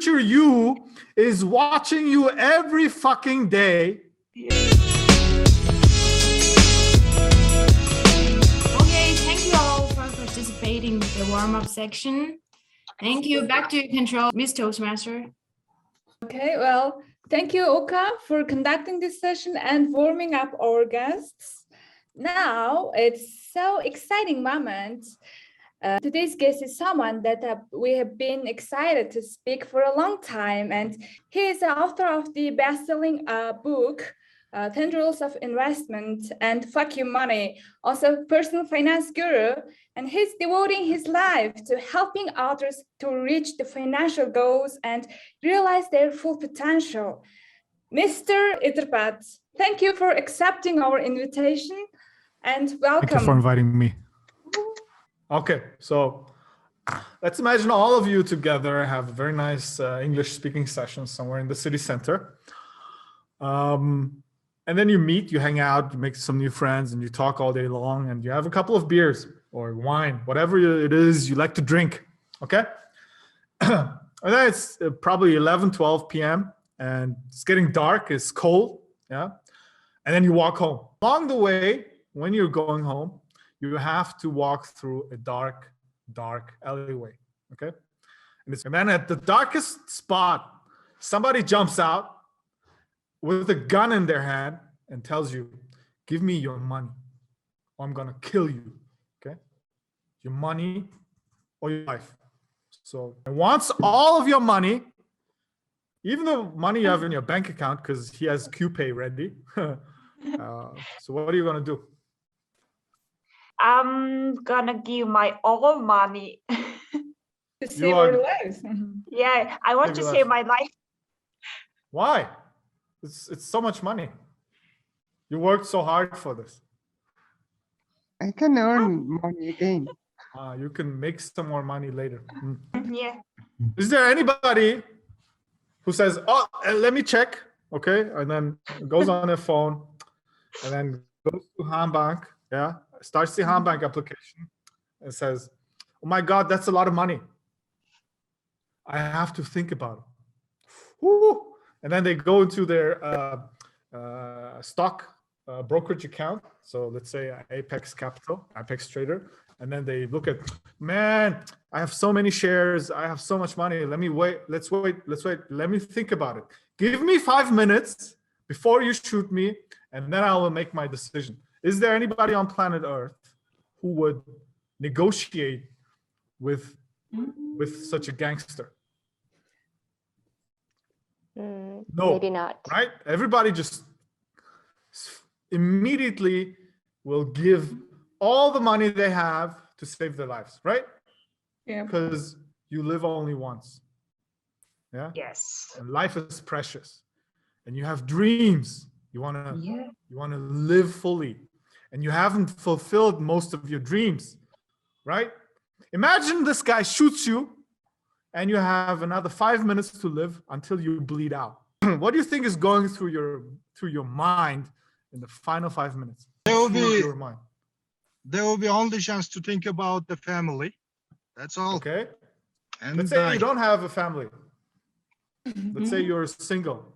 future you is watching you every fucking day. Okay, thank you all for participating in the warm-up section. Thank you. Back to your control, Ms. Toastmaster. Okay, well, thank you, Oka, for conducting this session and warming up our guests. Now, it's so exciting moment. Today's guest is someone that we have been excited to speak for a long time, and he is the author of the best-selling book, 10 Rules of Investment and Fuck You Money, also personal finance guru, and he's devoting his life to helping others to reach the financial goals and realize their full potential. Mr.Iderbat, thank you for accepting our invitation and welcome. Thank you for inviting me. Okay, so let's imagine all of you together have a very nice English speaking session somewhere in the city center. And then you meet, you hang out, you make some new friends, and you talk all day long, and you have a couple of beers or wine, whatever it is you like to drink, okay? And then it's probably 11, 12 p.m., and it's getting dark, it's cold, yeah? And then you walk home. Along the way, when you're going home, you have to walk through a dark alleyway, okay? And then at the darkest spot, somebody jumps out with a gun in their hand and tells you, give me your money or I'm gonna kill you, okay? Your money or your life. So he wants all of your money, even the money you have in your bank account, because he has QPay ready. So what are you gonna do? I'm gonna give my all money. To save our lives. Yeah, I want to save my life. Why? It's so much money. You worked so hard for this. I can earn money again. You can make some more money later. Yeah. Is there anybody who says, oh, let me check, okay? And then goes on their phone and then goes to Handbank, yeah? Starts the Handbank application and says, oh my God, that's a lot of money. I have to think about it. Woo! And then they go into their stock brokerage account. So let's say Apex Capital, Apex Trader. And then they look at, man, I have so many shares. I have so much money. Let me wait. Let's wait. Let me think about it. Give me 5 minutes before you shoot me, and then I will make my decision. Is there anybody on planet Earth who would negotiate with such a gangster? No, maybe not. Right? Everybody just immediately will give all the money they have to save their lives, right? Yeah. Because you live only once. Yeah. Yes. And life is precious, and you have dreams. You wanna live fully, and you haven't fulfilled most of your dreams, right? Imagine this guy shoots you, and you have another 5 minutes to live until you bleed out. What do you think is going through your mind in the final 5 minutes? There will be only chance to think about the family. That's all. Okay. And let's say you don't have a family. Let's say you're single.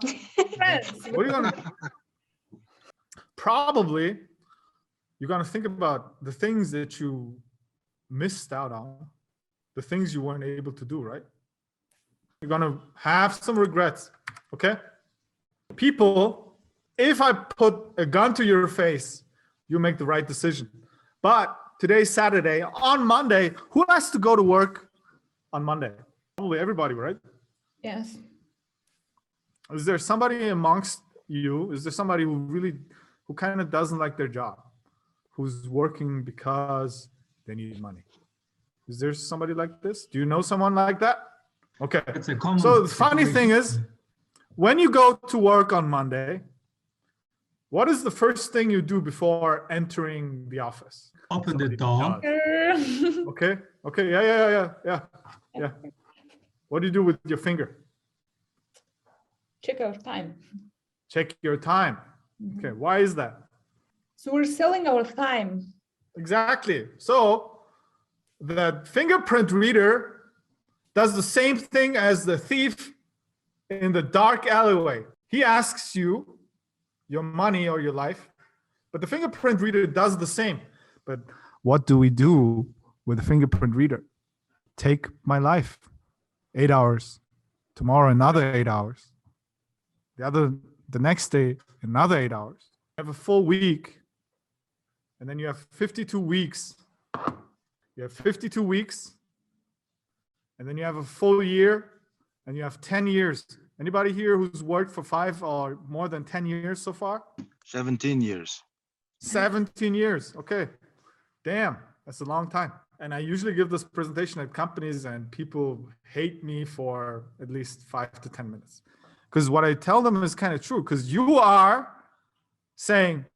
What are you gonna? Probably, you're gonna think about the things that you missed out on, the things you weren't able to do, right? You're gonna have some regrets, okay? People, if I put a gun to your face, you make the right decision. But today's Saturday. On Monday, who has to go to work on Monday? Probably everybody, right? Yes. Is there somebody amongst you? Is there somebody who kind of doesn't like their job, who's working because they need money? Is there somebody like this? Do you know someone like that? Okay. It's a common So the funny thing is, when you go to work on Monday, what is the first thing you do before entering the office? Open the door. Okay. Okay. Yeah. What do you do with your finger? Check our time. Check your time. Okay. Why is that? So we're selling our time. Exactly. So that fingerprint reader does the same thing as the thief in the dark alleyway. He asks you your money or your life, but the fingerprint reader does the same. But what do we do with the fingerprint reader? Take my life, 8 hours. Tomorrow, another 8 hours. The next day, another 8 hours. You have a full week, and then you have 52 weeks. You have 52 weeks, and then you have a full year, and you have 10 years. Anybody here who's worked for 5 or more than 10 years so far? 17 years. 17 years. Okay. Damn, that's a long time. And I usually give this presentation at companies, and people hate me for at least 5 to 10 minutes. Because what I tell them is kind of true, because you are saying,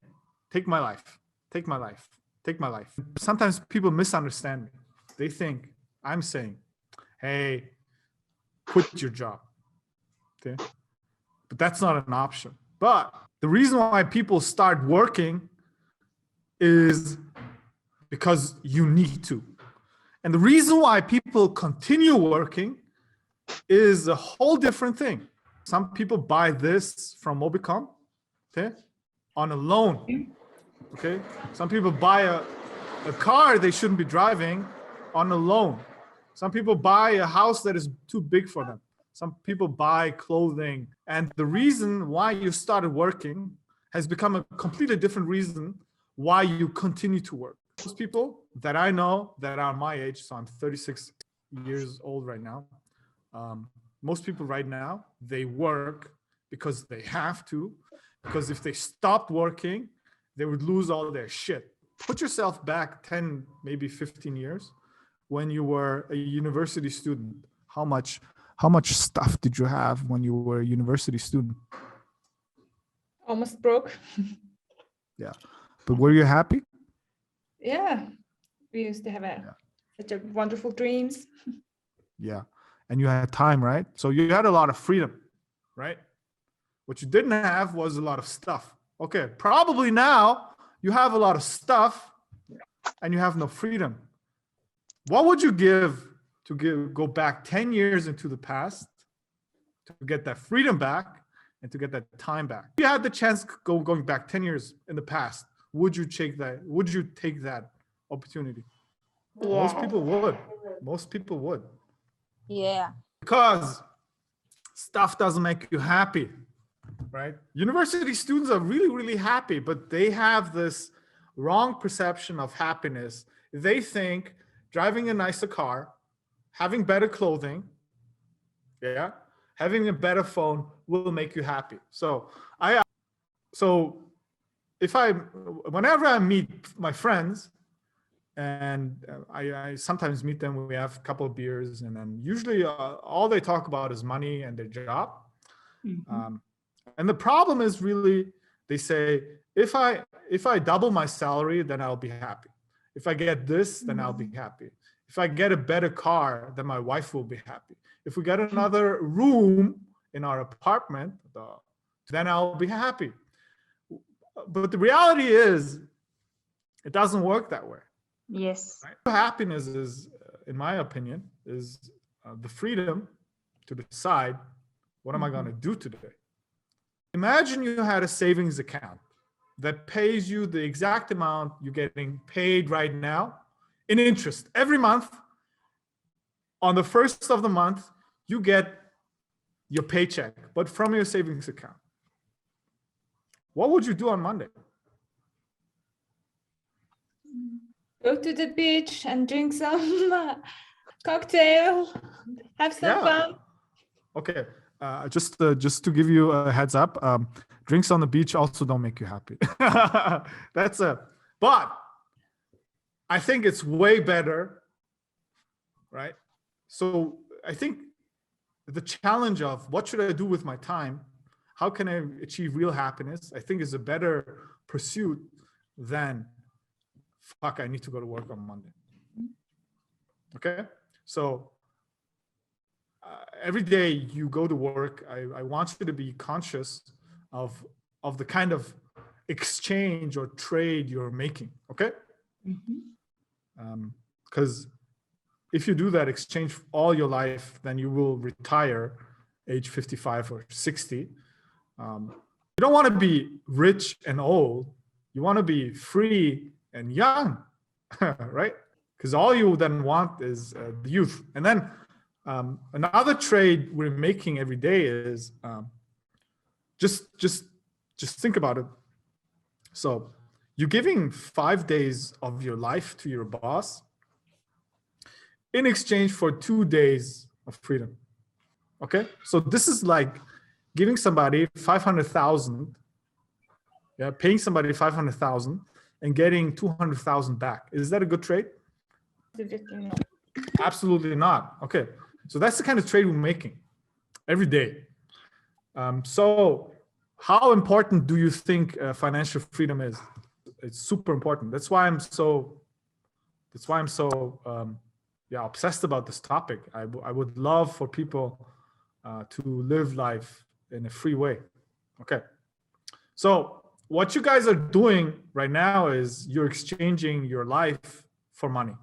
take my life, take my life, take my life. Sometimes people misunderstand me. They think I'm saying, hey, quit your job. Okay. But that's not an option. But the reason why people start working is because you need to. And the reason why people continue working is a whole different thing. Some people buy this from Mobicom, okay, on a loan. Okay. Some people buy a car they shouldn't be driving on a loan. Some people buy a house that is too big for them. Some people buy clothing. And the reason why you started working has become a completely different reason why you continue to work. Those people that I know that are my age, so I'm 36 years old right now. Most people right now, they work because they have to, because if they stopped working, they would lose all their shit. Put yourself back 10, maybe 15 years when you were a university student. How much stuff did you have when you were a university student? Almost broke. Yeah. But were you happy? Yeah. We used to have such a wonderful dreams. Yeah. And you had time, right? So you had a lot of freedom, right? What you didn't have was a lot of stuff. Okay. Probably now you have a lot of stuff and you have no freedom. What would you give to go back 10 years into the past to get that freedom back and to get that time back? If you had the chance going back 10 years in the past, would you take that? Would you take that opportunity? Most people would. Most people would. Yeah. Because stuff doesn't make you happy, right? University students are really, really happy, but they have this wrong perception of happiness. They think driving a nicer car, having better clothing, yeah, having a better phone will make you happy. So whenever I meet my friends, and I sometimes meet them when we have a couple of beers, and then usually all they talk about is money and their job. Mm-hmm. And the problem is really, they say, if I double my salary, then I'll be happy. If I get this, then I'll be happy. If I get a better car, then my wife will be happy. If we get another room in our apartment, then I'll be happy. But the reality is, it doesn't work that way. Yes. Right? Happiness is, in my opinion, is the freedom to decide, what am I going to do today? Imagine you had a savings account that pays you the exact amount you're getting paid right now in interest. Every month, on the first of the month, you get your paycheck, but from your savings account. What would you do on Monday? Go to the beach and drink some cocktail, have some fun. Okay, just to give you a heads up, drinks on the beach also don't make you happy. But I think it's way better, right? So I think the challenge of what should I do with my time? How can I achieve real happiness? I think is a better pursuit than, fuck, I need to go to work on Monday. Okay, so every day you go to work, I want you to be conscious of the kind of exchange or trade you're making. Okay, because if you do that, exchange all your life, then you will retire age 55 or 60. You don't want to be rich and old. You want to be free and young, right? Because all you then want is the youth. And then another trade we're making every day is just think about it. So you're giving 5 days of your life to your boss in exchange for 2 days of freedom. Okay, so this is like giving somebody 500,000, yeah, paying somebody 500,000 and getting 200,000 back. Is that a good trade? Absolutely not. Okay, so that's the kind of trade we're making every day. So how important do you think financial freedom is? It's super important. That's why I'm so yeah, obsessed about this topic. I would love for people to live life in a free way. Okay, so what you guys are doing right now is you're exchanging your life for money.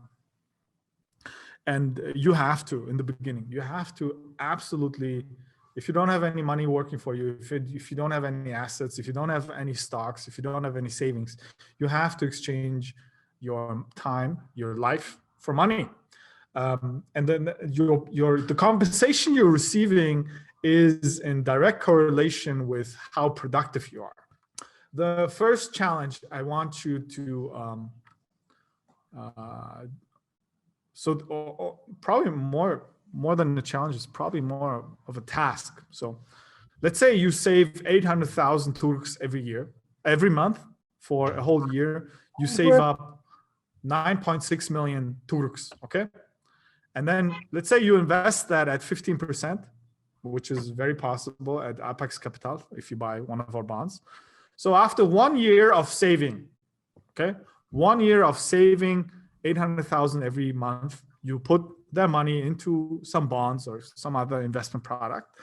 And you have to, in the beginning, you have to absolutely, if you don't have any money working for you, if you don't have any assets, if you don't have any stocks, if you don't have any savings, you have to exchange your time, your life for money. And then the compensation you're receiving is in direct correlation with how productive you are. The first challenge I want you to probably more than a challenge, is probably more of a task. So let's say you save 800,000 Turks every month for a whole year. You save up 9.6 million Turks, okay? And then let's say you invest that at 15%, which is very possible at Apex Capital if you buy one of our bonds. So after 1 year of saving, okay, 1 year of saving 800,000 every month, you put that money into some bonds or some other investment product.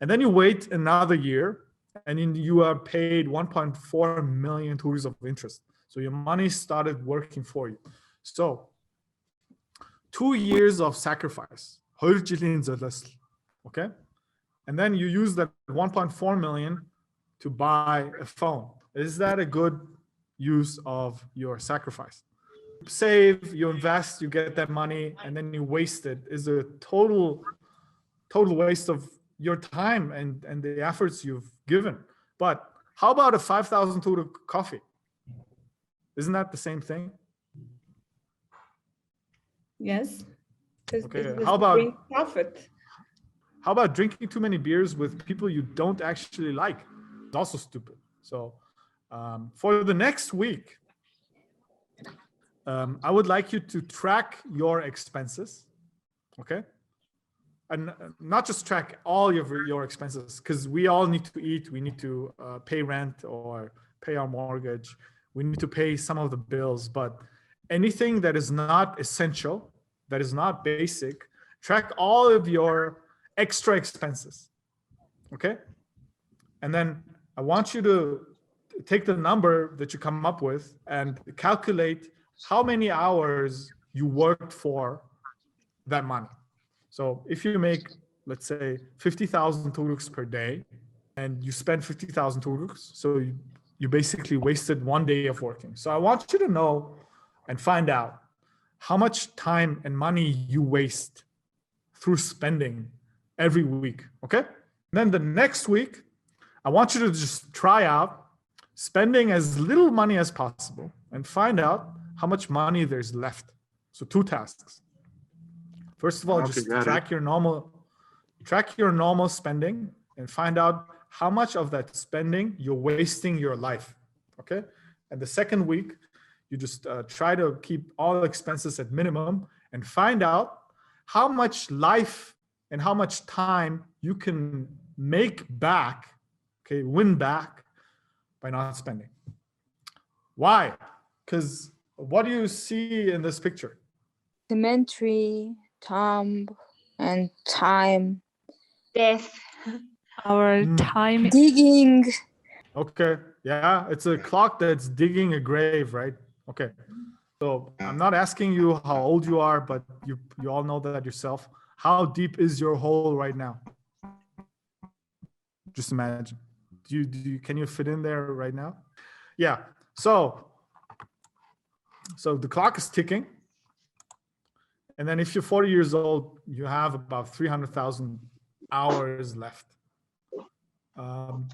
And then you wait another year and then you are paid 1.4 million Turks of interest. So your money started working for you. So 2 years of sacrifice, okay? And then you use that 1.4 million to buy a phone. Is that a good use of your sacrifice? Save, you invest, you get that money, and then you waste it. Is a total waste of your time and the efforts you've given. But how about a 5,000 Turk coffee? Isn't that the same thing? Yes. Okay. How about drinking too many beers with people you don't actually like? It's also stupid. So for the next week, I would like you to track your expenses, okay? And not just track all your expenses, because we all need to eat. We need to pay rent or pay our mortgage. We need to pay some of the bills, but anything that is not essential, that is not basic, track all of your extra expenses, okay? And then I want you to take the number that you come up with and calculate how many hours you worked for that money. So if you make, let's say, 50,000 Turks per day and you spend 50,000 Turks, so you basically wasted 1 day of working. So I want you to know and find out how much time and money you waste through spending every week, okay? Then the next week, I want you to just try out spending as little money as possible and find out how much money there's left. So 2 tasks. First of all, just track your normal spending and find out how much of that spending you're wasting your life, okay? And the second week, you just try to keep all expenses at minimum and find out how much life and how much time you can make back, okay, win back by not spending. Why? Because what do you see in this picture? Cemetery, tomb, and time. Death. Our time. Digging. Okay, yeah, it's a clock that's digging a grave, right? Okay, So I'm not asking you how old you are, but you all know that yourself. How deep is your hole right now? Just imagine. Can you fit in there right now? Yeah. So the clock is ticking. And then if you're 40 years old, you have about 300,000 hours left,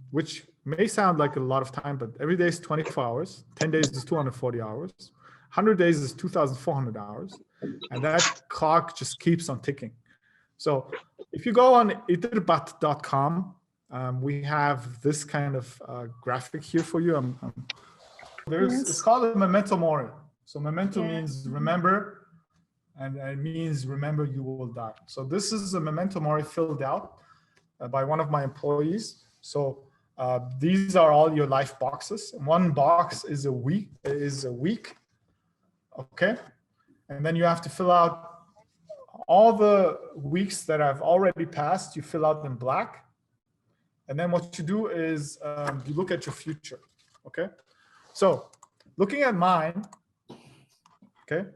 which may sound like a lot of time, but every day is 24 hours. 10 days is 240 hours. 100 days is 2,400 hours. And that clock just keeps on ticking. So if you go on Iderbat.A, we have this kind of graphic here for you. It's called a Mementomori. So memento means remember, and it means remember you will die. So this is a Mementomori filled out by one of my employees. So these are all your life boxes. One box is a week, okay? And then you have to fill out all the weeks that have already passed, you fill out in black. And then what you do is you look at your future, okay? So looking at mine, okay,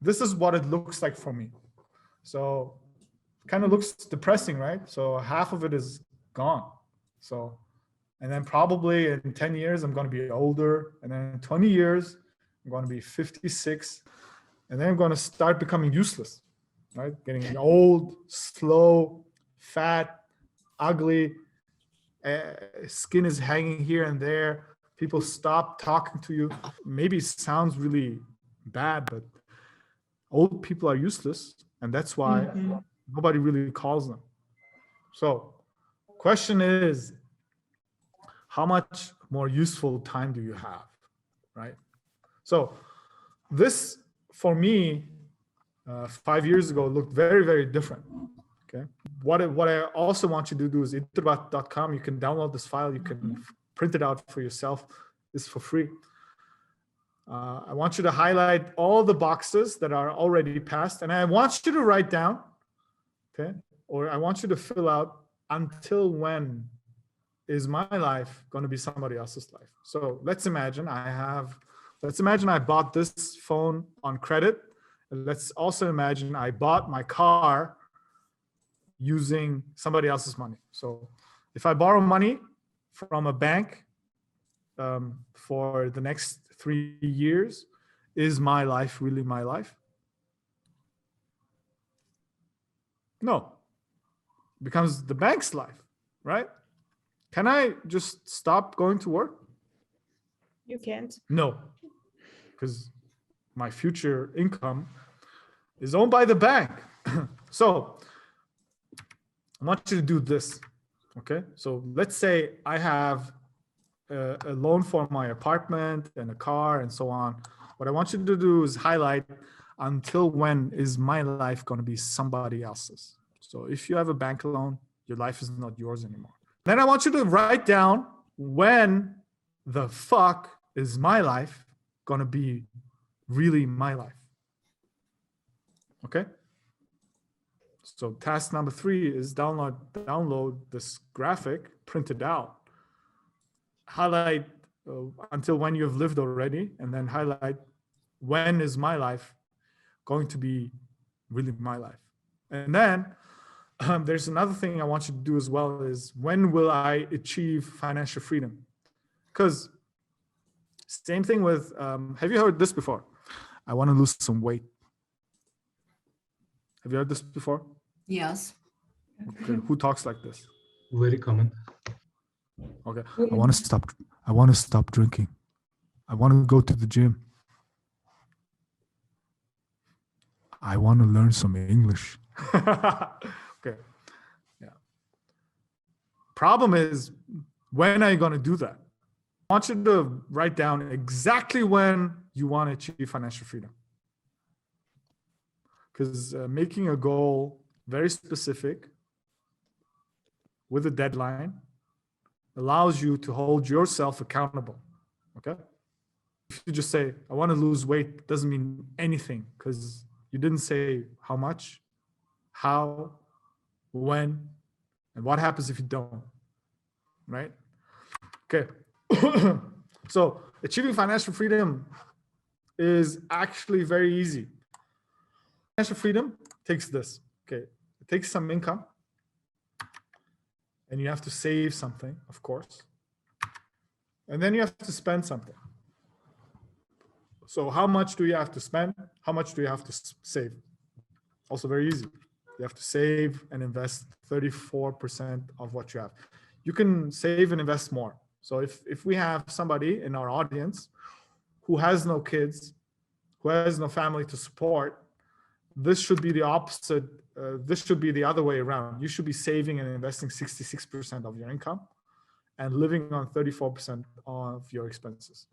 this is what it looks like for me. So kind of looks depressing, right? So half of it is gone. So, and then probably in 10 years, I'm going to be older. And then in 20 years, I'm going to be 56. And then I'm going to start becoming useless, right? Getting old, slow, fat, ugly. Skin is hanging here and there. People stop talking to you. Maybe it sounds really bad, but old people are useless. And that's why nobody really calls them. So question is, how much more useful time do you have, right? So this, for me, 5 years ago, looked very, very different, okay? What I also want you to do is Iderbat.com. You can download this file. You can print it out for yourself. It's for free. I want you to highlight all the boxes that are already passed, and I want you to write down, okay? Or I want you to fill out until when is my life going to be somebody else's life. So let's imagine I bought this phone on credit. And let's also imagine I bought my car using somebody else's money. So if I borrow money from a bank for the next 3 years, is my life really my life? No. It becomes the bank's life, right? Can I just stop going to work? You can't. No, because my future income is owned by the bank. So I want you to do this, okay? So let's say I have a loan for my apartment and a car and so on. What I want you to do is highlight until when is my life going to be somebody else's. So if you have a bank loan, your life is not yours anymore. Then I want you to write down when the fuck is my life going to be really my life. Okay? So task number 3 is download this graphic, print it out. Highlight until when you have lived already, and then highlight when is my life going to be really my life. And then there's another thing I want you to do as well is when will I achieve financial freedom? Because same thing with, have you heard this before? I want to lose some weight. Have you heard this before? Yes. Okay. Who talks like this? Very common. Okay. I want to stop drinking. I want to go to the gym. I want to learn some English. Okay. Yeah. Problem is, when are you going to do that? I want you to write down exactly when you want to achieve financial freedom. Because making a goal very specific with a deadline allows you to hold yourself accountable, okay? If you just say, I want to lose weight, it doesn't mean anything because you didn't say how much, how, when, and what happens if you don't, right? Okay. So achieving financial freedom is actually very easy. Financial freedom takes this. Okay, it takes some income, and you have to save something, of course, and then you have to spend something. So how much do you have to spend? How much do you have to save? Also very easy. You have to save and invest 34% of what you have. You can save and invest more. So if we have somebody in our audience who has no kids, who has no family to support, this should be the opposite. This should be the other way around. You should be saving and investing 66% of your income and living on 34% of your expenses.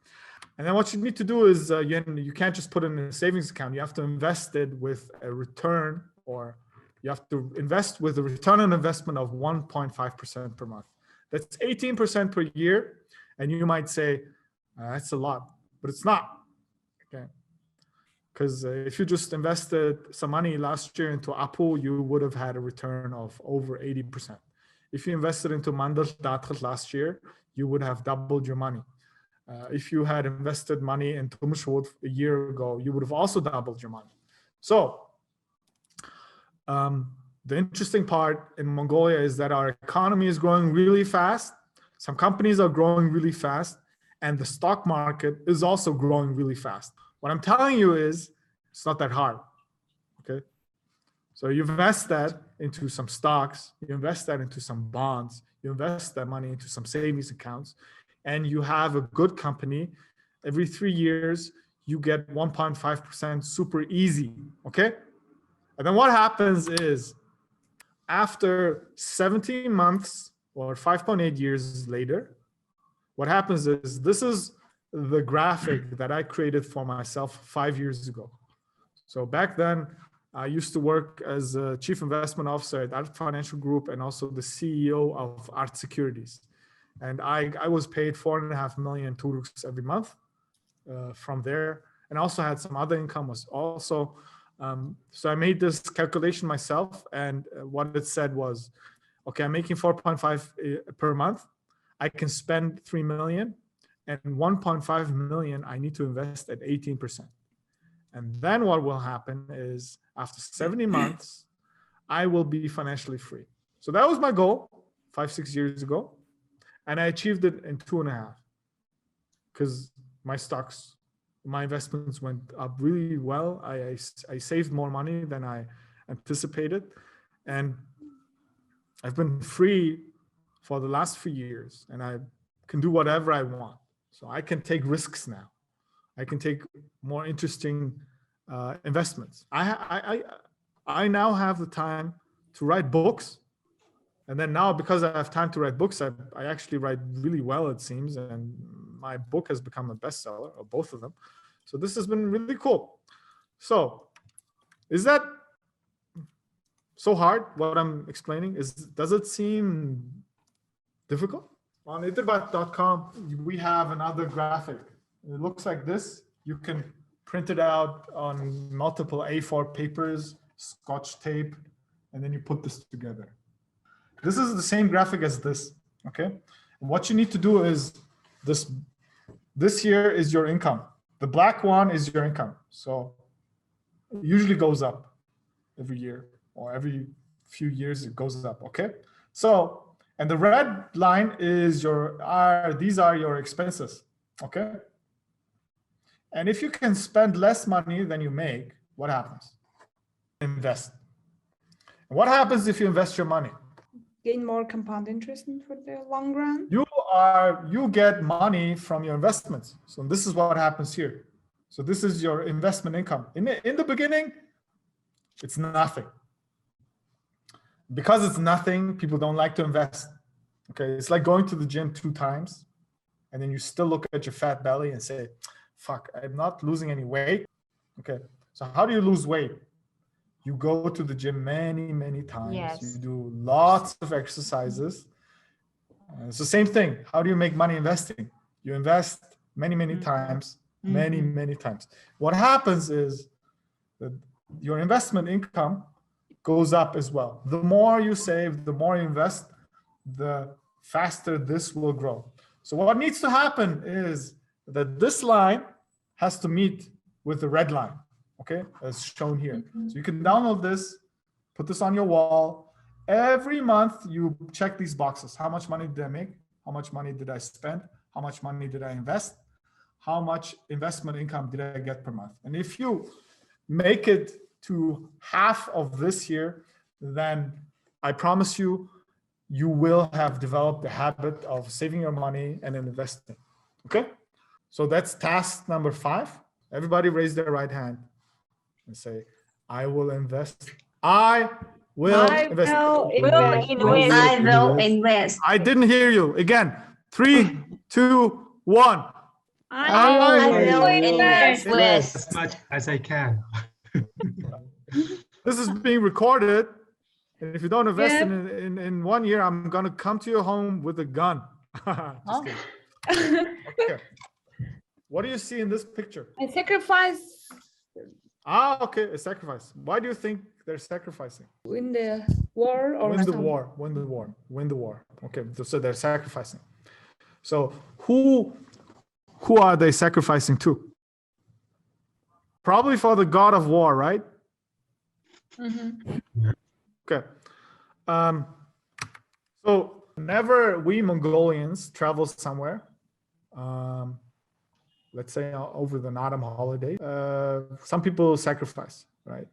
And then what you need to do is you can't just put it in a savings account. You have to invest it with a return, or you have to invest with a return on investment of 1.5% per month. That's 18% per year. And you might say, that's a lot, but it's not. Okay. Because if you just invested some money last year into Apple, you would have had a return of over 80%. If you invested into Mementomori last year, you would have doubled your money. If you had invested money into Toastmaster a year ago, you would have also doubled your money. So the interesting part in Mongolia is that our economy is growing really fast. Some companies are growing really fast, and the stock market is also growing really fast. What I'm telling you is it's not that hard. Okay. So you invest that into some stocks, you invest that into some bonds, you invest that money into some savings accounts, and you have a good company. Every 3 years, you get 1.5% super easy. Okay. And then what happens is after 17 months or 5.8 years later, what happens is this is the graphic that I created for myself 5 years ago. So back then, I used to work as a chief investment officer at Art Financial Group and also the CEO of Art Securities. And I was paid 4.5 million Turuks every month from there. And also had some other income was also. So I made this calculation myself. And what it said was, okay, I'm making 4.5 per month. I can spend 3 million, and 1.5 million I need to invest at 18%. And then what will happen is after 70 months, I will be financially free. So that was my goal 5-6 years ago. And I achieved it in 2.5 because my investments went up really well. I saved more money than I anticipated. And I've been free for the last 3 years, and I can do whatever I want. So I can take risks now. I can take more interesting investments. I now have the time to write books. And then now, because I have time to write books, I actually write really well, it seems. And my book has become a bestseller, or both of them. So this has been really cool. So is that so hard, what I'm explaining? Does it seem difficult? On Iderbat.com, we have another graphic. It looks like this. You can print it out on multiple A4 papers, Scotch tape, and then you put this together. This is the same graphic as this, okay? And what you need to do is this here is your income. The black one is your income. So it usually goes up every year, or every few years it goes up, okay? So, and the red line is these are your expenses, okay? And if you can spend less money than you make, what happens? Invest. And what happens if you invest your money? Gain more compound interest for the long run. You get money from your investments. So this is what happens here. So this is your investment income. In the beginning, it's nothing. Because it's nothing, people don't like to invest. Okay, it's like going to the gym 2 times, and then you still look at your fat belly and say, fuck, I'm not losing any weight. Okay, so how do you lose weight? You go to the gym many, many times. Yes. You do lots of exercises. It's the same thing. How do you make money investing? You invest many, many times, many, many times. What happens is that your investment income goes up as well. The more you save, the more you invest, the faster this will grow. So what needs to happen is that this line has to meet with the red line, okay, as shown here. So you can download this, put this on your wall. Every month you check these boxes. How much money did I make? How much money did I spend? How much money did I invest? How much investment income did I get per month? And if you make it to half of this here, then I promise you, you will have developed the habit of saving your money and investing. Okay? So that's task number 5. Everybody raise their right hand and say, I will invest. I will invest. I will invest. I didn't hear you. Again, 3, 2, 1. I will invest. As much as I can. This is being recorded. And if you don't invest in 1 year, I'm going to come to your home with a gun. Just kidding. Okay. What do you see in this picture? A sacrifice Okay, a sacrifice. Why do you think they're sacrificing? in the war or Win the something? war, win the war, win the war. Okay, so they're sacrificing. So who are they sacrificing to? Probably for the god of war, right? Okay. So whenever we Mongolians travel somewhere, let's say over the autumn holiday, some people sacrifice, right?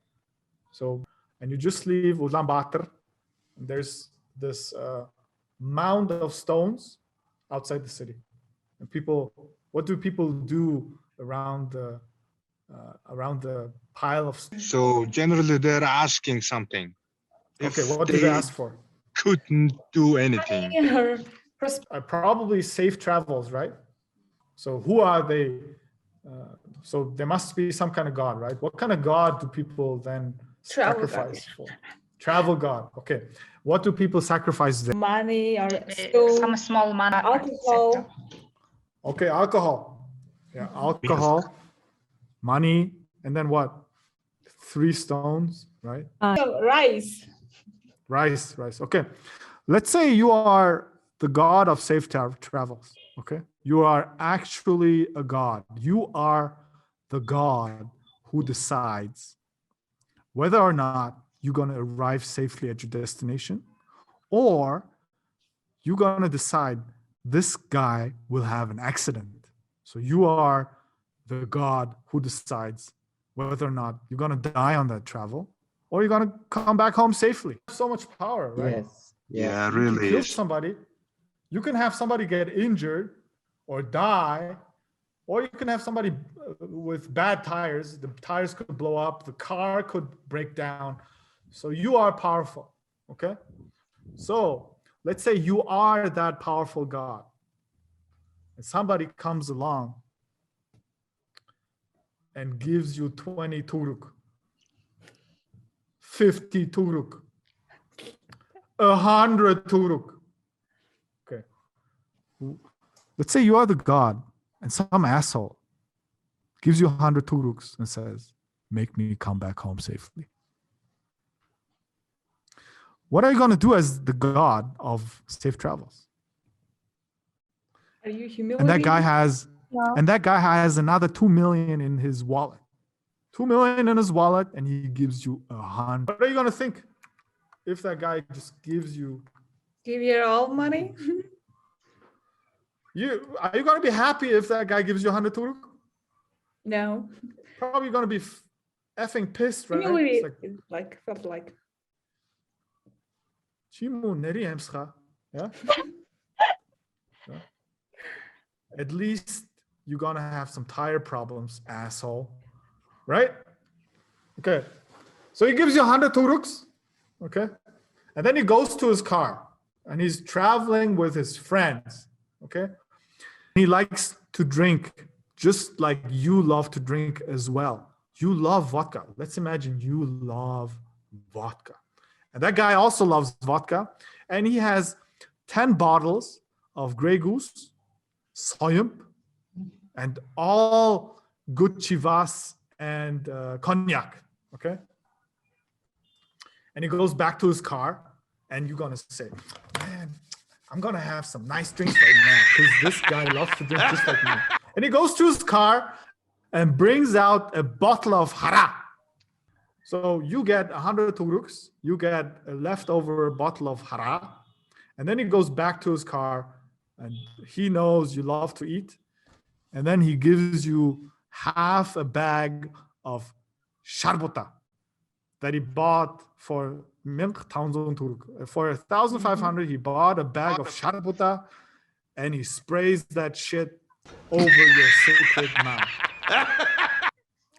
So, and you just leave Ulaanbaatar, and there's this mound of stones outside the city. And people, what do people do around the pile of stones? So generally they're asking something. Okay, If what do they ask for? couldn't do anything. Probably safe travels, right? So who are they? So there must be some kind of god, right? What kind of god do people then Travel sacrifice for? Travel god. Okay. What do people sacrifice then? Money or Some small money. alcohol. Okay, alcohol. Yeah, alcohol, money, and then what? 3 stones, right? Rice. Rice. Okay. Let's say you are the god of safe travels. Okay. You are actually a god. You are the god who decides whether or not you're going to arrive safely at your destination, or you're going to decide this guy will have an accident. So you are the god who decides whether or not you're going to die on that travel, or you're going to come back home safely. So much power, right? Yes. Yeah, You can really. kill somebody. You can have somebody get injured or die, or you can have somebody with bad tires. The tires could blow up, the car could break down. So you are powerful, okay? So let's say you are that powerful God, and somebody comes along and gives you 20 turuk, 50 turuk, 100 turuk. Okay. Let's say you are the god and some asshole gives you 100 turuks and says, make me come back home safely. What are you going to do as the god of safe travels? Are you humiliated? And that guy has another 2 million in his wallet. 2 million in his wallet, and he gives you 100. What are you going to think if that guy just gives you? Give your all money? Are you going to be happy if that guy gives you 100 turuk? No. Probably going to be effing pissed, right? Humiliated, It's like felt like. Yeah? Yeah. At least you're gonna have some tire problems, asshole. Right? Okay. So he gives you 100 turuks. Okay. And then he goes to his car and he's traveling with his friends. Okay. He likes to drink just like you love to drink as well. You love vodka. Let's imagine you love vodka. And that guy also loves vodka. And he has 10 bottles of Grey Goose, Soyump, and all good chivas and cognac. Okay. And he goes back to his car, and you're going to say, man, I'm going to have some nice drinks right now because this guy loves to drink just like me. And he goes to his car, and brings out a bottle of hara. So you get 100 tugruks, you get a leftover bottle of hara, and then he goes back to his car and he knows you love to eat. And then he gives you half a bag of sharbota that he bought for milk 1,000 turk. For 1,500, he bought a bag of sharbota and he sprays that shit over your sacred mouth.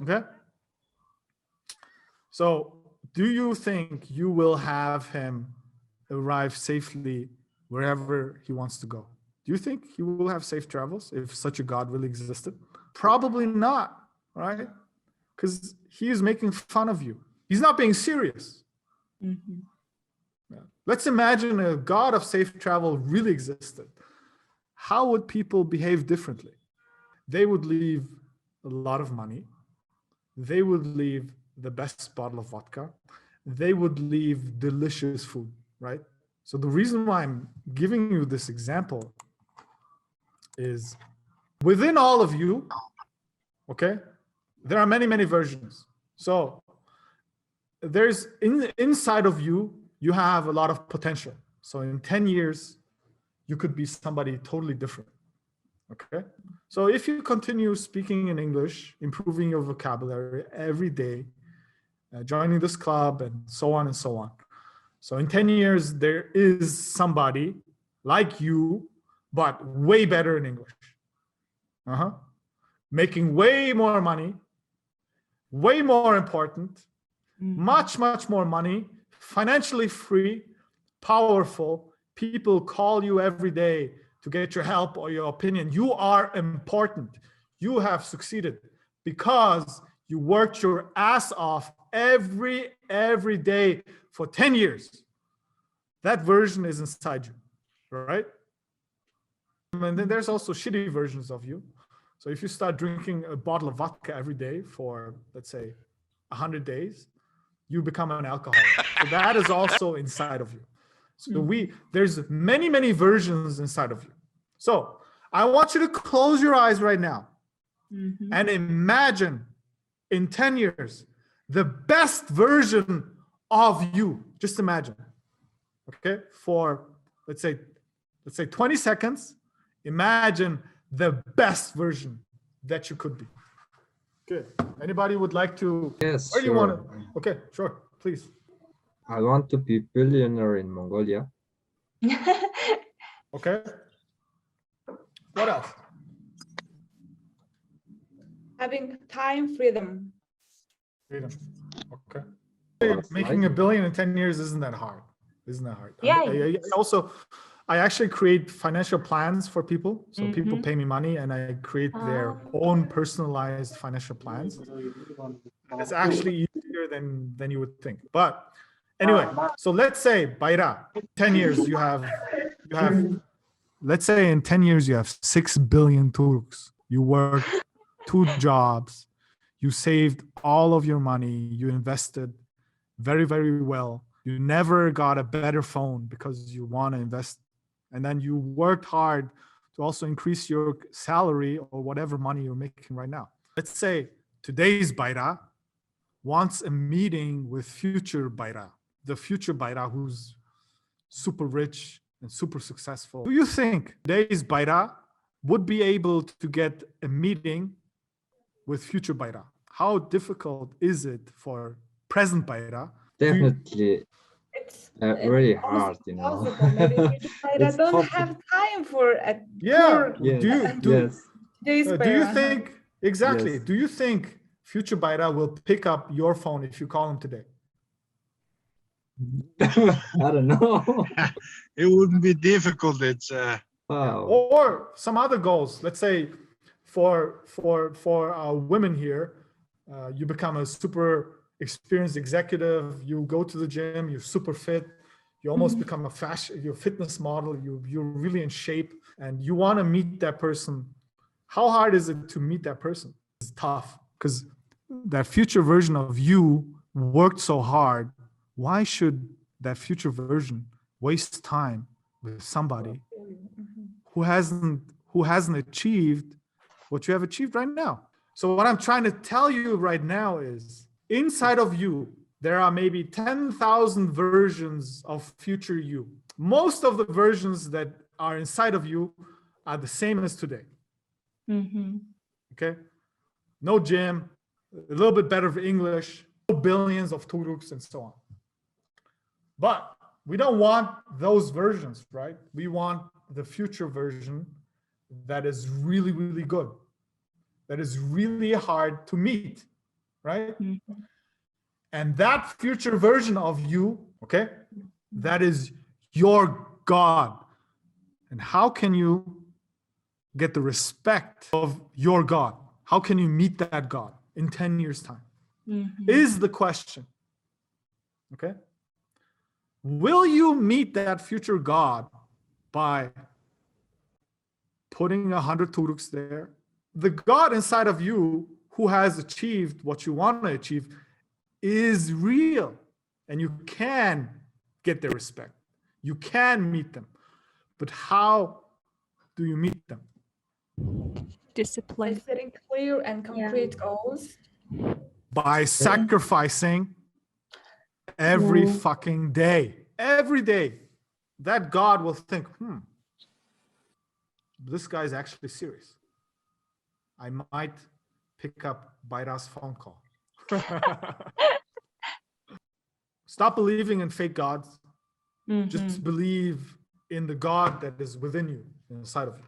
Okay? So, do you think you will have him arrive safely wherever he wants to go? Do you think he will have safe travels if such a God really existed? Probably not, right? Because he is making fun of you. He's not being serious. Yeah. Let's imagine a God of safe travel really existed. How would people behave differently? They would leave a lot of money. They would leave the best bottle of vodka. They would leave delicious food, right? So the reason why I'm giving you this example is within all of you, okay, there are many, many versions. So there's inside of you, you have a lot of potential. So in 10 years, you could be somebody totally different. Okay. So if you continue speaking in English, improving your vocabulary every day, joining this club and so on and so on. So in 10 years, there is somebody like you, but way better in English. Making way more money, way more important, much, much more money, financially free, powerful. People call you every day to get your help or your opinion. You are important. You have succeeded because you worked your ass off every day for 10 years. That version is inside you, right? And then there's also shitty versions of you. So if you start drinking a bottle of vodka every day for, let's say, 100 days, you become an alcoholic. So that is also inside of you. So there's many, many versions inside of you. So I want you to close your eyes right now and imagine in 10 years, the best version of you. Just imagine, okay? For let's say 20 seconds, imagine the best version that you could be. Good. Anybody would like to? Yes, Where do you sure. want to? Okay, sure, please. I want to be billionaire in Mongolia. Okay. What else? Having time freedom. Freedom. Okay. Making $1 billion in 10 years isn't that hard. Isn't that hard? Yeah. I actually create financial plans for people. So people pay me money and I create their own personalized financial plans. And it's actually easier than you would think. But anyway, so let's say Bayra, 10 years you have let's say in 10 years you have 6 billion Turks. You worked 2 jobs. You saved all of your money. You invested very, very well. You never got a better phone because you want to invest. And then you worked hard to also increase your salary or whatever money you're making right now. Let's say today's Bayra wants a meeting with future Bayra, the future Bayra who's super rich and super successful. Do you think today's Bayra would be able to get a meeting with future Bayra? How difficult is it for present Bayra? Definitely It's really hard, you know. Maybe I It's don't hard. have time for a Yeah. Yes, Do you think exactly? Yes. Do you think future Bayra will pick up your phone if you call him today? I don't know. It wouldn't be difficult. It's Wow. Or some other goals. Let's say for women here, you become a super experienced executive. You go to the gym. You're super fit. You almost become you're a fitness model. You're really in shape, and you want to meet that person. How hard is it to meet that person? It's tough because that future version of you worked so hard. Why should that future version waste time with somebody who hasn't achieved what you have achieved right now? So what I'm trying to tell you right now is inside of you, there are maybe 10,000 versions of future you. Most of the versions that are inside of you are the same as today. Okay? No gym, a little bit better of English, no billions of turuks and so on. But we don't want those versions, right? We want the future version that is really, really good, that is really hard to meet, right? And that future version of you, okay, that is your God. And how can you get the respect of your God? How can you meet that God in 10 years' time? Is the question, okay? Will you meet that future God by putting 100 turuks there? The God inside of you who has achieved what you want to achieve is real, and you can get their respect. You can meet them. But how do you meet them? Discipline. By setting clear and concrete goals. By sacrificing every fucking day. Every day. That God will think, this guy's actually serious. I might pick up Baira's phone call. Stop believing in fake gods. Just believe in the God that is within you, inside of you.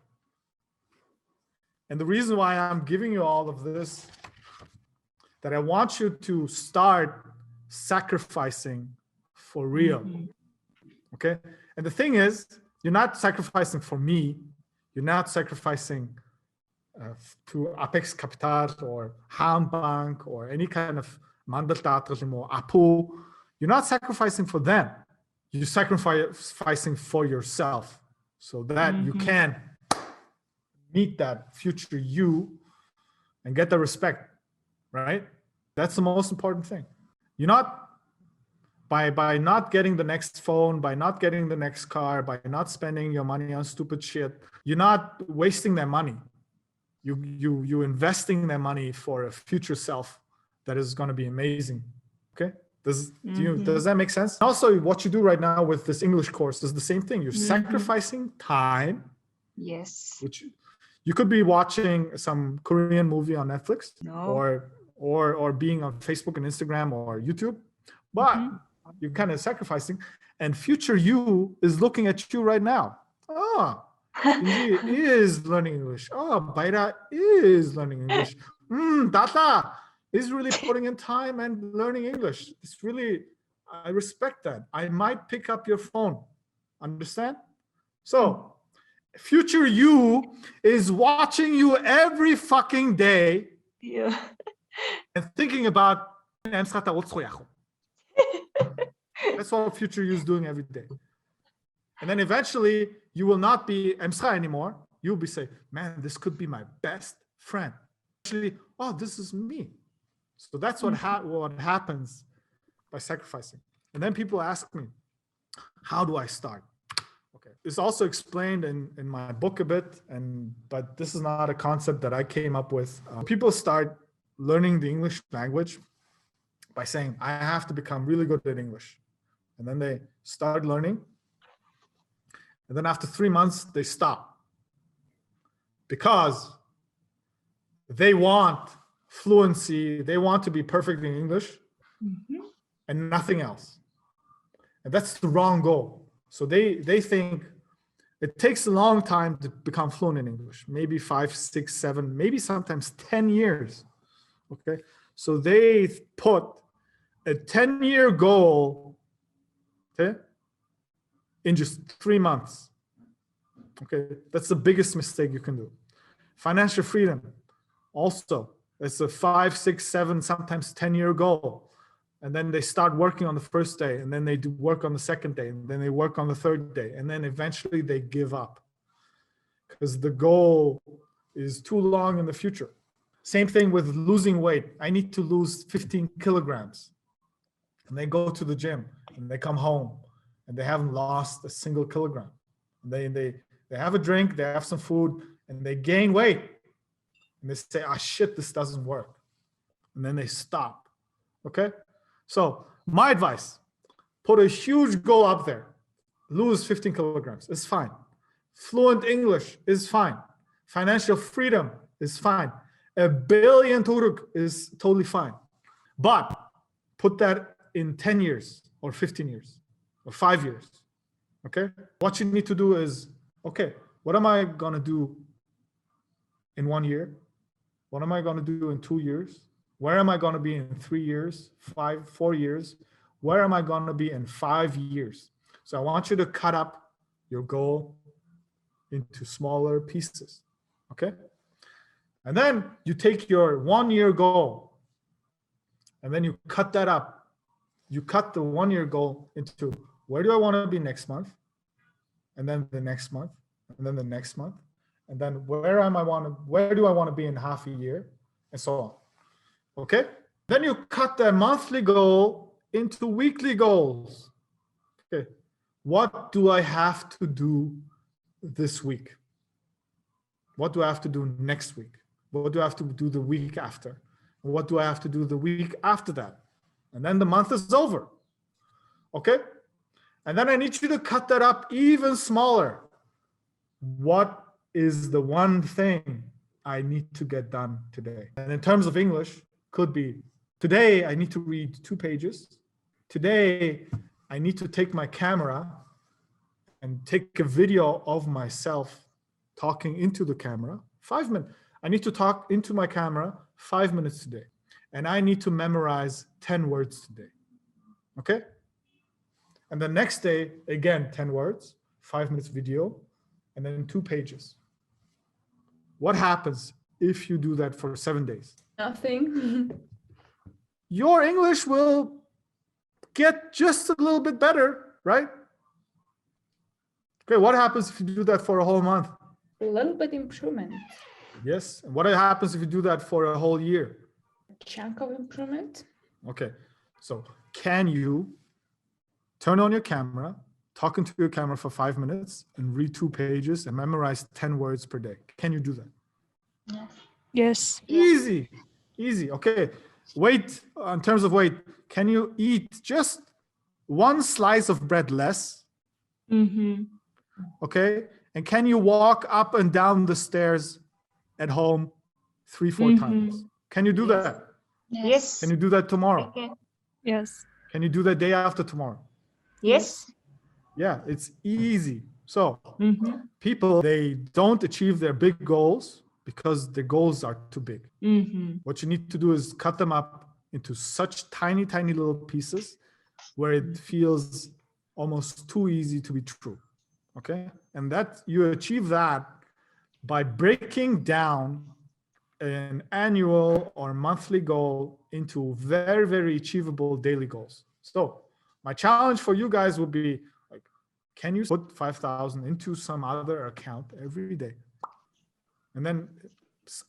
And the reason why I'm giving you all of this, that I want you to start sacrificing for real. Okay? And the thing is, you're not sacrificing for me. You're not sacrificing to Apex Capital or Haanbank or any kind of Mandeltatel or Apu. You're not sacrificing for them. You're sacrificing for yourself so that you can meet that future you and get the respect, right? That's the most important thing. You're not, by not getting the next phone, by not getting the next car, by not spending your money on stupid shit, you're not wasting their money. You investing their money for a future self that is going to be amazing. Okay? Does that make sense? Also, what you do right now with this English course is the same thing. You're sacrificing time. Yes. Which you could be watching some Korean movie on Netflix or being on Facebook and Instagram or YouTube, but you're kind of sacrificing. And future you is looking at you right now. Inji is learning English. Baira is learning English. Tata is really putting in time and learning English. It's really, I respect that. I might pick up your phone. Understand? So, future you is watching you every fucking day and thinking about that's what future you is doing every day. And then eventually you will not be Emscha anymore. You'll be saying, man, this could be my best friend. Actually, this is me. So that's what happens by sacrificing. And then people ask me, how do I start? Okay, it's also explained in my book a bit, but this is not a concept that I came up with. People start learning the English language by saying, I have to become really good at English. And then they start learning. And then after 3 months, they stop. Because they want fluency, they want to be perfect in English and nothing else. And that's the wrong goal. So they think it takes a long time to become fluent in English, maybe 5, 6, 7, maybe sometimes 10 years. Okay. So they put a 10-year goal, okay, in just 3 months. Okay. That's the biggest mistake you can do. Financial freedom. Also, it's a 5, 6, 7, sometimes 10-year goal. And then they start working on the first day, and then they do work on the second day, and then they work on the third day, and then eventually they give up because the goal is too long in the future. Same thing with losing weight. I need to lose 15 kilograms. And they go to the gym and they come home and they haven't lost a single kilogram. And they have a drink, they have some food, and they gain weight. and they say, ah, shit, this doesn't work. And then they stop. Okay. So my advice, put a huge goal up there. Lose 15 kilograms. It's fine. Fluent English is fine. Financial freedom is fine. 1 billion Turk is totally fine. But put that in 10 years or 15 years or 5 years. Okay. What you need to do is, okay, what am I going to do in 1 year? What am I going to do in 2 years? Where am I going to be in 3 years, 4 years? Where am I going to be in 5 years? So I want you to cut up your goal into smaller pieces. Okay. And then you take your 1 year goal and then you cut that up. You cut the 1 year goal into where do I want to be next month? And then the next month, and then the next month. And then where do I want to be in half a year? And so on. Okay. Then you cut the monthly goal into weekly goals. Okay. What do I have to do this week? What do I have to do next week? What do I have to do the week after? What do I have to do the week after that? And then the month is over. Okay. And then I need you to cut that up even smaller. What is the one thing I need to get done today? And in terms of English, could be today I need to read 2 pages. Today I need to take my camera and take a video of myself talking into the camera. 5 minutes. I need to talk into my camera 5 minutes today. And I need to memorize 10 words today. Okay? And the next day, again, 10 words, 5 minutes video, and then 2 pages. What happens if you do that for 7 days? Nothing. Your English will get just a little bit better, right? Okay, what happens if you do that for a whole month? A little bit improvement. Yes. And what happens if you do that for a whole year? Chunk of improvement. Okay. So can you turn on your camera, talk into your camera for 5 minutes and read 2 pages and memorize 10 words per day? Can you do that? Yes. Easy, easy. Okay. Weight, in terms of weight, can you eat just 1 slice of bread less? Mm-hmm. Okay. And can you walk up and down the stairs at home 3-4 times? Can you do that? Yes. Can you do that tomorrow? Okay. Yes. Can you do that day after tomorrow? Yes. Yeah, it's easy. So Mm-hmm. people, they don't achieve their big goals because the goals are too big. Mm-hmm. What you need to do is cut them up into such tiny, tiny little pieces where it feels almost too easy to be true. Okay. And that you achieve that by breaking down an annual or monthly goal into very, very achievable daily goals. So my challenge for you guys would be like, can you put 5,000 into some other account every day? And then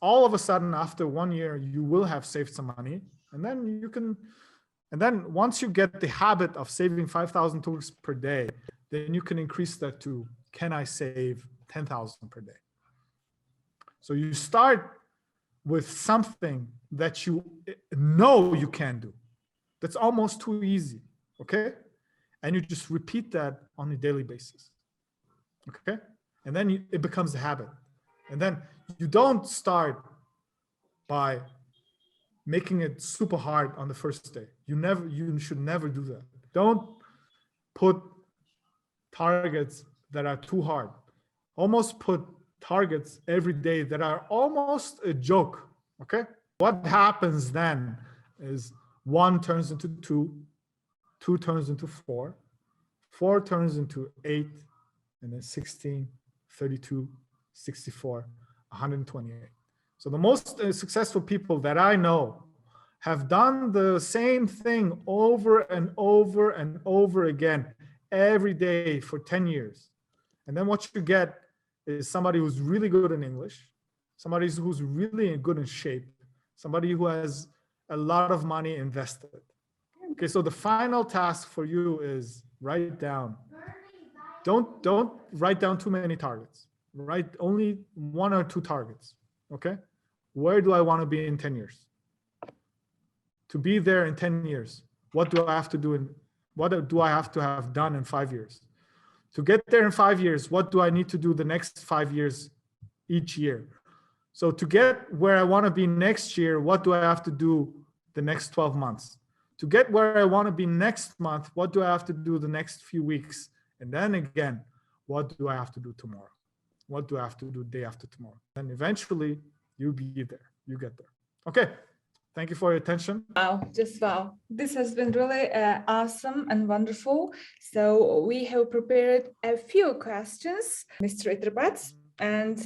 all of a sudden, after 1 year, you will have saved some money. And then you can, and then once you get the habit of saving 5,000 Turks per day, then you can increase that to, can I save 10,000 per day? So you start with something that you know you can do. That's almost too easy, okay? And you just repeat that on a daily basis, okay? And then it becomes a habit. And then you don't start by making it super hard on the first day. You should never do that. Don't put targets that are too hard. Almost put targets every day that are almost a joke, okay? What happens then is 1 turns into 2, 2 turns into 4, 4 turns into 8, and then 16, 32, 64, 128. So the most successful people that I know have done the same thing over and over and over again every day for 10 years. And then what you get is somebody who's really good in English, somebody who's really good in shape, somebody who has a lot of money invested. Okay, so the final task for you is write down. Don't write down too many targets. Write only 1 or 2 targets. Okay, where do I want to be in 10 years? To be there in 10 years, what do I have to do what do I have to have done in 5 years? To get there in 5 years, what do I need to do the next 5 years each year? So to get where I want to be next year, what do I have to do the next 12 months? To get where I want to be next month, what do I have to do the next few weeks? And then again, what do I have to do tomorrow? What do I have to do day after tomorrow? And eventually you'll be there, you get there. Okay, thank you for your attention. Wow, just wow. This has been really awesome and wonderful. So we have prepared a few questions, Mr. Iderbat. And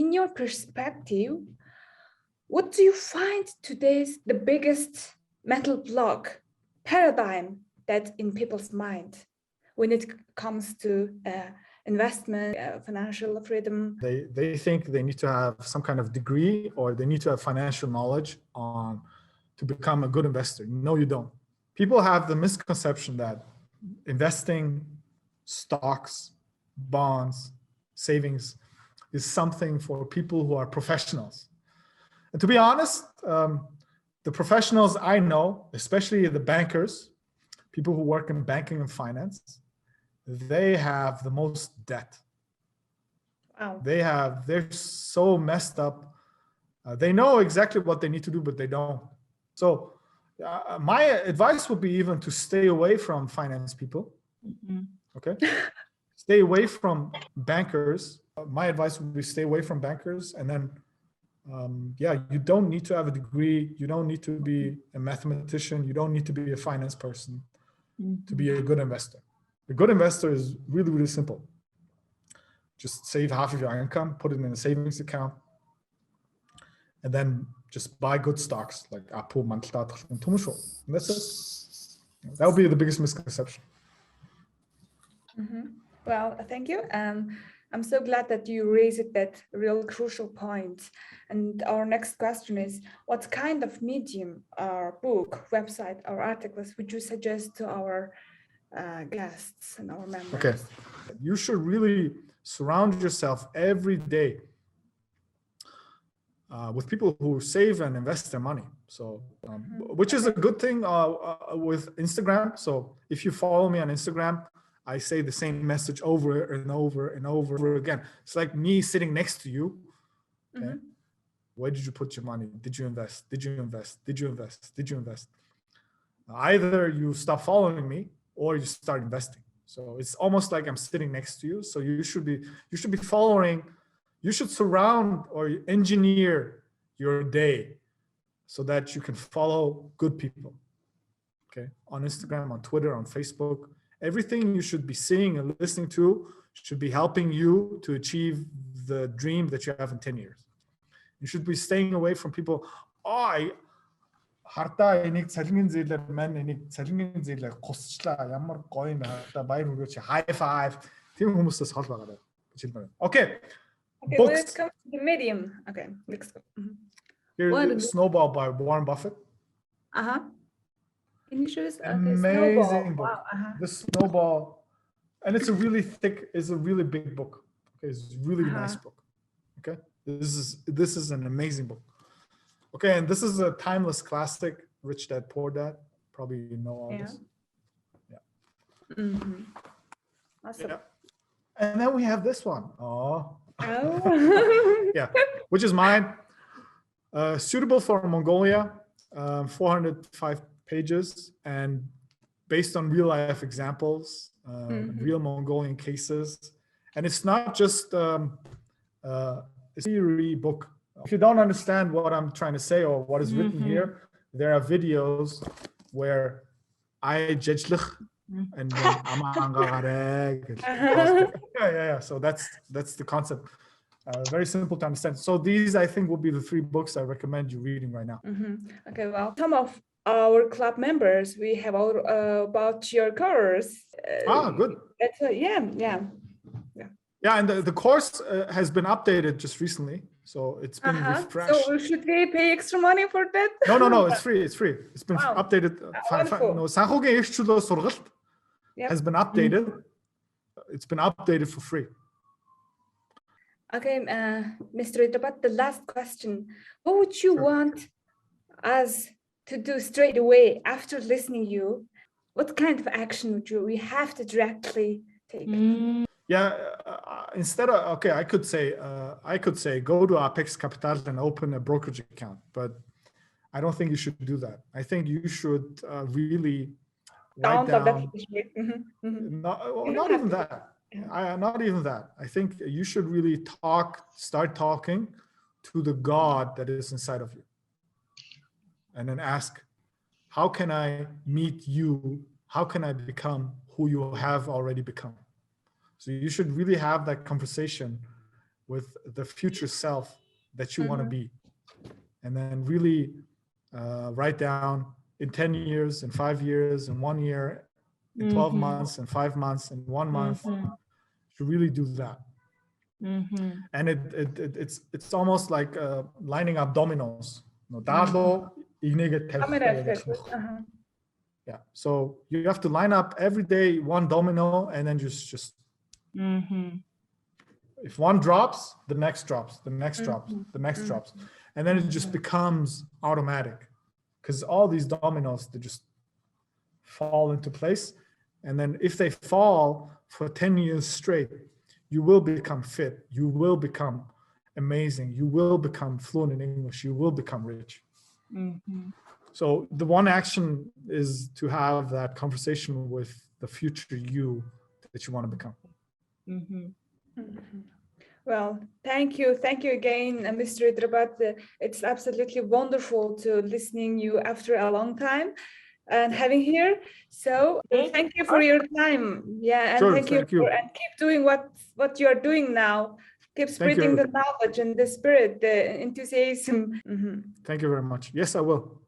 in your perspective, what do you find today's the biggest mental block paradigm that in people's mind when it comes to investment, financial freedom? They think they need to have some kind of degree or they need to have financial knowledge to become a good investor. No, you don't. People have the misconception that investing, stocks, bonds, savings is something for people who are professionals. And to be honest, the professionals I know, especially the bankers, people who work in banking and finance, they have the most debt. Wow. They're so messed up. They know exactly what they need to do, but they don't. So my advice would be even to stay away from finance people. Okay. Stay away from bankers. My advice would be stay away from bankers. And then, you don't need to have a degree. You don't need to be a mathematician. You don't need to be a finance person to be a good investor. A good investor is really, really simple. Just save half of your income, put it in a savings account, and then just buy good stocks like Apple, Mantlad, and Tumusho. And that's it. That would be the biggest misconception. Well, thank you. I'm so glad that you raised that real crucial point. And our next question is, what kind of medium or book, website, or articles would you suggest to our guests and our members? Okay, you should really surround yourself every day with people who save and invest their money. So, which is a good thing with Instagram. So if you follow me on Instagram, I say the same message over and over and over again. It's like me sitting next to you. Okay? Where did you put your money? Did you invest? Did you invest? Did you invest? Did you invest? Either you stop following me or you start investing. So it's almost like I'm sitting next to you. So you should be following. You should surround or engineer your day so that you can follow good people. Okay, on Instagram, on Twitter, on Facebook. Everything you should be seeing and listening to should be helping you to achieve the dream that you have in 10 years. You should be staying away from people. High five. Okay. Okay, Books. let's come to the medium. Okay, let's go. Here's Snowball by Warren Buffett. Can you show us? Amazing book. Wow, The Snowball, and it's a really thick, it's a really big book. Okay, it's a really nice book. Okay, this is an amazing book. Okay, and this is a timeless classic, Rich Dad Poor Dad. Probably you know all this. Yeah. Awesome. Yeah. And then we have this one. Oh. Yeah, which is mine. Suitable for Mongolia, 405 pages, and based on real life examples, real Mongolian cases. And it's not just a theory book. If you don't understand what I'm trying to say or what is written here, there are videos where I judge and yeah. So that's the concept. Very simple to understand. So these, I think, will be the 3 books I recommend you reading right now. Okay, well, some of our club members, we have all about your course. Good. Yeah, and the course has been updated just recently, so it's been refreshed. So should we pay extra money for that? No, it's free. It's free. It's been updated. No, Sankhouгийн эрх чөлөө сургалт has been updated. It's been updated for free. Okay, Mr. Iderbat, the last question. What would you Sure. want us to do straight away after listening you? What kind of action would we have to directly take? Yeah, instead of, okay, I could say go to Apex Capital and open a brokerage account, but I don't think you should do that. I think you should really write down, not even that. Not even that. I think you should really start talking to the God that is inside of you. And then ask, how can I meet you? How can I become who you have already become? So you should really have that conversation with the future self that you want to be. And then really write down in 10 years, in 5 years, in 1 year, in 12 months, in 5 months, in 1 month, to really do that. And it's almost like lining up dominoes. Yeah. So you have to line up every day one domino, and then just if one drops, the next drops, the next drops, the next drops, and then it just becomes automatic, because all these dominoes, they just fall into place. And then if they fall for 10 years straight, you will become fit, you will become amazing, you will become fluent in English, you will become rich. So the one action is to have that conversation with the future you that you want to become. Well, thank you again, Mr. Iderbat. It's absolutely wonderful to listening you after a long time and having here. So thank you for your time. Yeah, and Sure, thank you. And keep doing what you are doing now. Keep spreading the knowledge and the spirit, the enthusiasm. Thank you very much. Yes, I will.